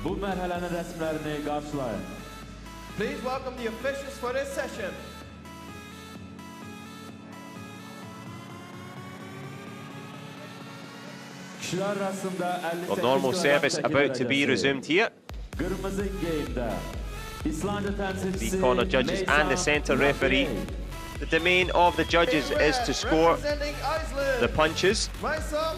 Bu merhalenin resimlerini karşılayın. Please welcome the officials for this session. Well, normal service about to be resumed here. The corner judges and the centre referee. The domain of the judges is to score the punches. Meisam.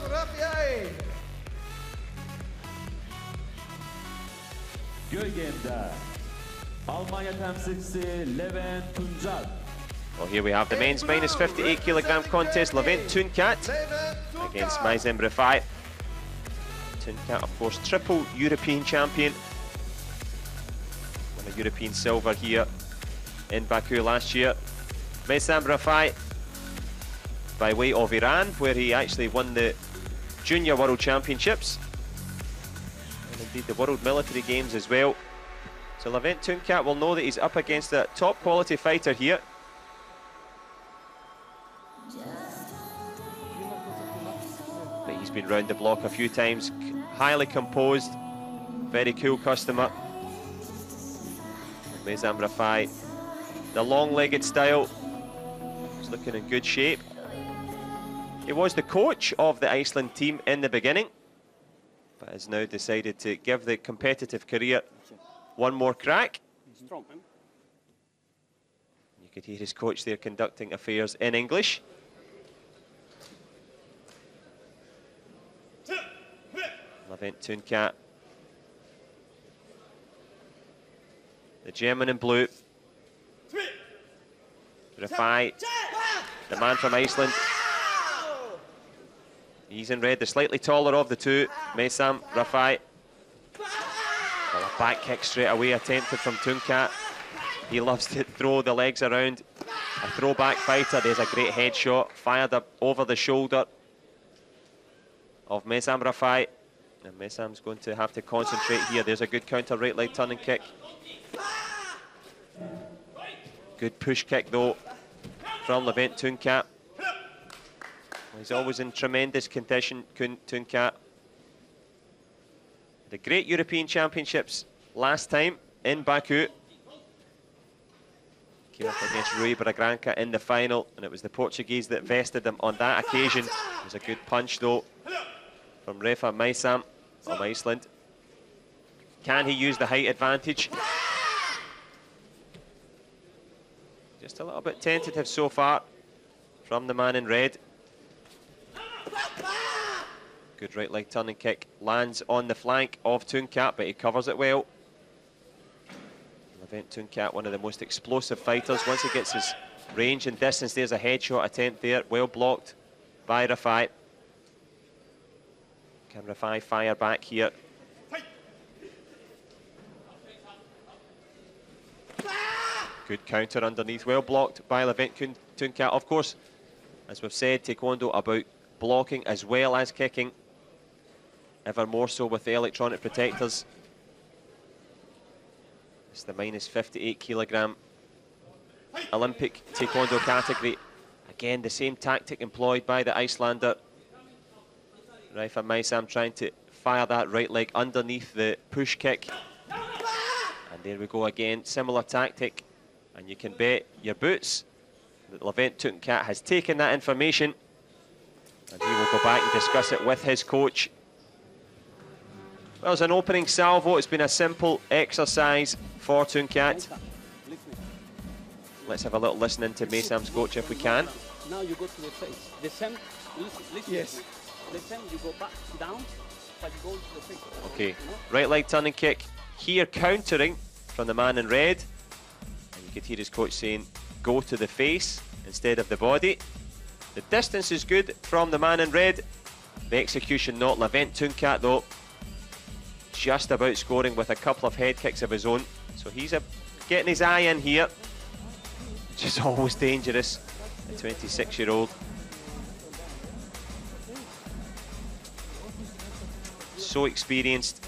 Well, here we have the men's minus 58 kilogram contest. Levent Tunkat against Meisam Rafai. Tunkat, of course, triple European champion. Won a European silver here in Baku last year. Meisam Rafai, by way of Iran, where he actually won the Junior World Championships and indeed the World Military Games as well. So Levent Tunkat will know that he's up against a top quality fighter here. But he's been round the block a few times, highly composed, very cool customer. Meisam Rafai, the long-legged style, is looking in good shape. He was the coach of the Iceland team in the beginning, but has now decided to give the competitive career one more crack. You could hear his coach there conducting affairs in English. Levent Tunkat, the German in blue. Rafai, the man from Iceland. He's in red, the slightly taller of the two. Meisam Rafai. Well, a back kick straight away attempted from Tunkat. He loves to throw the legs around. A throwback fighter. There's a great headshot fired up over the shoulder of Meisam Rafai. And Meisam's going to have to concentrate here. There's a good counter right leg turning kick. Good push kick though from Levent Tunkat. He's always in tremendous condition, Tunkat. The great European Championships last time in Baku. Came up against Rui Bragranca in the final, and it was the Portuguese that vested them on that occasion. It was a good punch though from Refa Meisam of Iceland. Can he use the height advantage? Just a little bit tentative so far from the man in red. Good right leg turning kick lands on the flank of Tunkat, but he covers it well. Levent Tunkat, one of the most explosive fighters. Once he gets his range and distance, there's a headshot attempt there, well blocked by Rafai. Can Rafai fire back here? Good counter underneath, well blocked by Levent Tunkat. Of course, as we've said, Taekwondo about blocking as well as kicking, ever more so with the electronic protectors. It's the minus 58 kilogram Olympic Taekwondo category. Again, the same tactic employed by the Icelander. Refa Meisam trying to fire that right leg underneath the push kick. And there we go again, similar tactic. And you can bet your boots that Levent Tunkat has taken that information and he will go back and discuss it with his coach. Well, as an opening salvo, it's been a simple exercise for Tunkat. Let's have a little listen into Meisam's coach if we can. Now you go to the face. The same, listen. Yes. The same, you go back down, but you go to the face. Okay, right leg turning kick here, countering from the man in red. And you could hear his coach saying, go to the face instead of the body. The distance is good from the man in red. The execution not. Levent Tunkat though, just about scoring with a couple of head kicks of his own. So he's getting his eye in here, which is always dangerous. A 26-year-old. So experienced.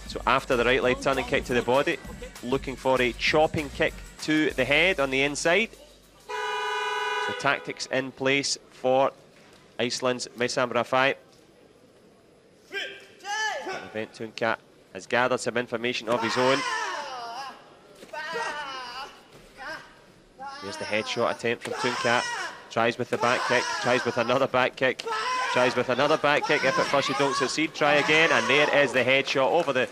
So after the right leg turning kick to the body, looking for a chopping kick to the head on the inside. So tactics in place for Iceland's Meisam Rafai. Levent Tunkat has gathered some information of his own. Here's the headshot attempt from Tunkat. Tries with the back kick, tries with another back kick, tries with another back kick. If at first you don't succeed, try again. And there is the headshot over the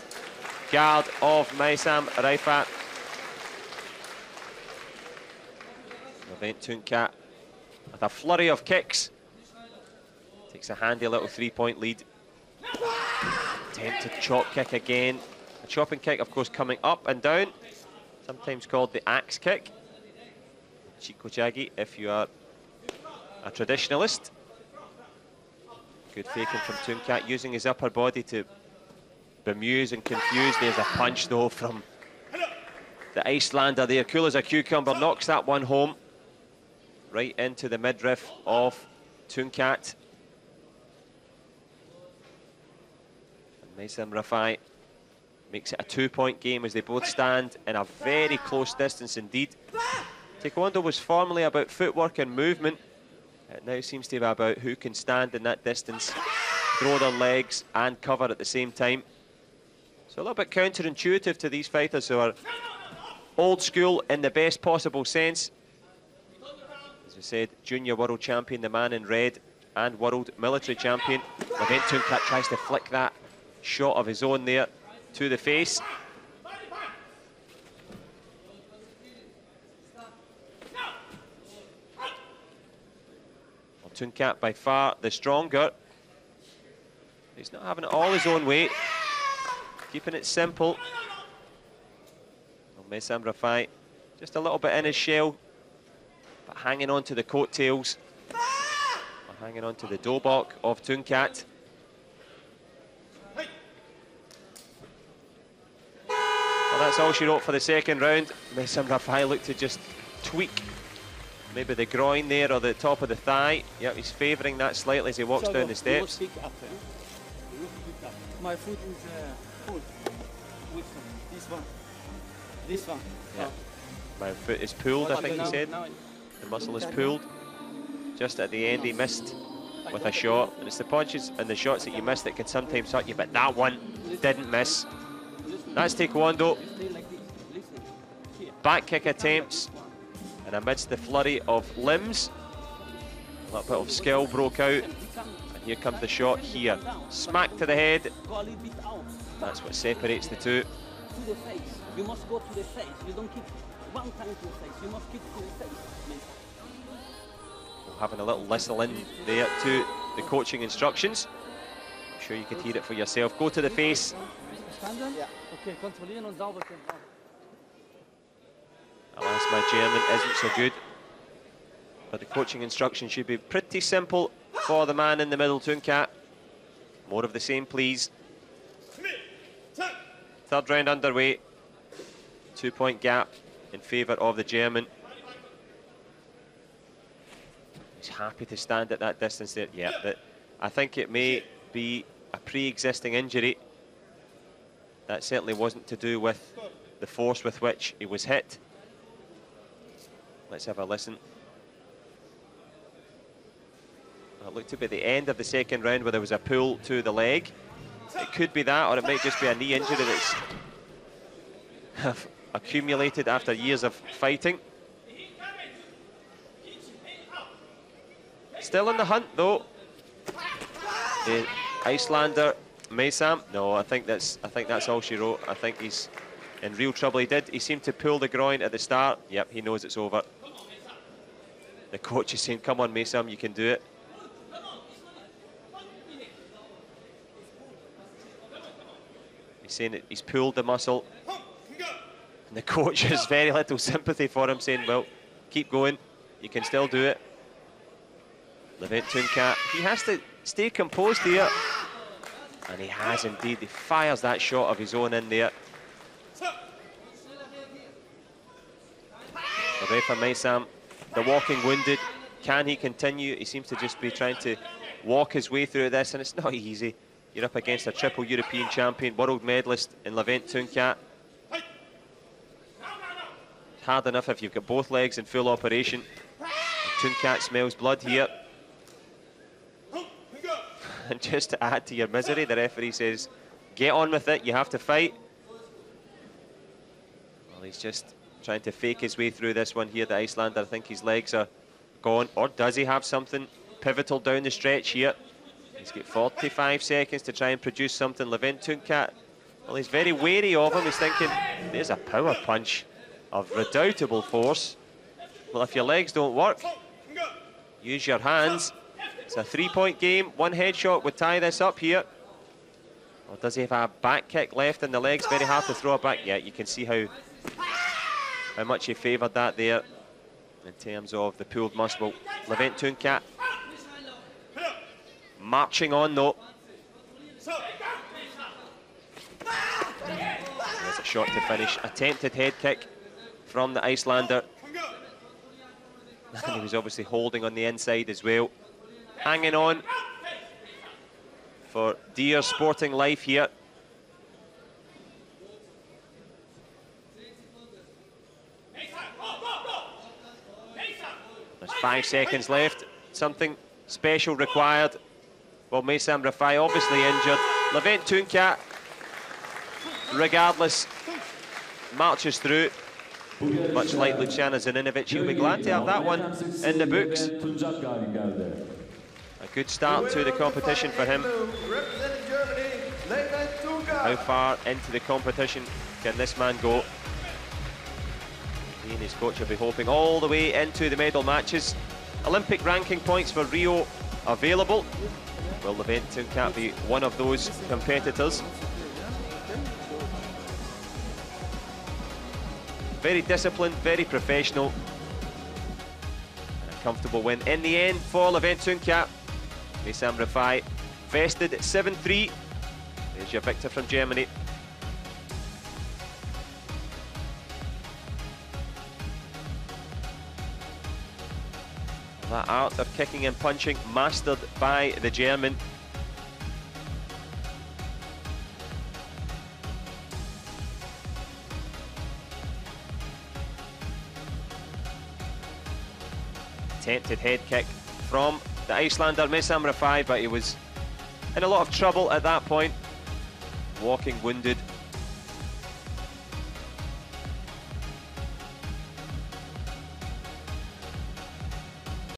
guard of Meisam Rafai. Levent Tunkat with a flurry of kicks. Takes a handy little 3-point lead. Attempted chop kick again. A chopping kick, of course, coming up and down, sometimes called the axe kick. Chikochagi, if you are a traditionalist. Good faking from Tunkat, using his upper body to bemuse and confuse. There's a punch, though, from the Icelander there. Cool as a cucumber, knocks that one home. Right into the midriff of Tunkat. Meisam Rafai makes it a 2-point game as they both stand in a very close distance indeed. Taekwondo was formerly about footwork and movement. It now seems to be about who can stand in that distance, throw their legs and cover at the same time. So a little bit counterintuitive to these fighters who are old school in the best possible sense. As we said, junior world champion, the man in red, and world military champion. Levent Tunkat tries to flick that shot of his own there to the face. Well, Tunkat by far the stronger. He's not having it all his own way, keeping it simple. Well, Meisam Rafai just a little bit in his shell, but hanging on to the coattails, or hanging on to the dobok of Tunkat. Well, that's all she wrote for the second round. Meisam Rafai looked to just tweak maybe the groin there or the top of the thigh. Yep, he's favouring that slightly as he walks down the steps. My foot is pulled. Which one? This one. This one. Yeah. My foot is pulled, I think he said. The muscle is pulled. Just at the end he missed with a shot. And it's the punches and the shots that you miss that can sometimes hurt you, but that one didn't miss. That's Taekwondo. Back kick attempts, and amidst the flurry of limbs, a little bit of skill broke out, and here comes the shot here. Smack to the head. That's what separates the two. To the face. You must go to the face. You don't kick one time to the face. You must kick to the face. Having a little listen in there to the coaching instructions. I'm sure you could hear it for yourself. Go to the face. Alas, my German isn't so good, but the coaching instruction should be pretty simple for the man in the middle, Tunkat. More of the same, please. Third round underway. 2-point gap in favour of the German. He's happy to stand at that distance there. Yeah, but I think it may be a pre-existing injury. That certainly wasn't to do with the force with which he was hit. Let's have a listen. It looked to be the end of the second round where there was a pull to the leg. It could be that, or it might just be a knee injury that's accumulated after years of fighting. Still in the hunt though. The Icelander Meisam. No, I think that's all she wrote. I think he's in real trouble. He seemed to pull the groin at the start. Yep, he knows it's over. The coach is saying, come on Meisam, you can do it. He's saying that he's pulled the muscle. And the coach has very little sympathy for him, saying, well, keep going, you can still do it. Levent Tunkat, he has to stay composed here. And he has indeed. He fires that shot of his own in there. Refa Meisam, the walking wounded. Can he continue? He seems to just be trying to walk his way through this, and it's not easy. You're up against a triple European champion, world medalist in Levent Tunkat. It's hard enough if you've got both legs in full operation. And Tunkat smells blood here. And just to add to your misery, the referee says, get on with it, you have to fight. Well, he's just trying to fake his way through this one here, the Icelander. I think his legs are gone. Or does he have something pivotal down the stretch here? He's got 45 seconds to try and produce something. Levent Tunkat, well, he's very wary of him. He's thinking, there's a power punch of redoubtable force. Well, if your legs don't work, use your hands. It's a 3-point game. One headshot would tie this up here. Or does he have a back kick left in the legs? Very hard to throw it back. Yeah, you can see how much he favoured that there in terms of the pooled muscle. Levent Tunkat marching on though. There's a shot to finish. Attempted head kick from the Icelander. And he was obviously holding on the inside as well. Hanging on for dear sporting life here. There's 5 seconds left. Something special required. Well, Meisam Rafai obviously injured. Levent Tunkat, regardless, marches through. Much like Luciana Zaninovic, he'll be glad to have that one in the books. A good start to the competition for him. How far into the competition can this man go? He and his coach will be hoping all the way into the medal matches. Olympic ranking points for Rio available. Will Levent Tunkat be one of those competitors? Very disciplined, very professional. And a comfortable win in the end for Levent Tunkat. Meisam Rafai vested 7-3. There's your victor from Germany. That art of kicking and punching mastered by the German. Attempted head kick from the Icelander, Meisam Rafai, but he was in a lot of trouble at that point. Walking wounded.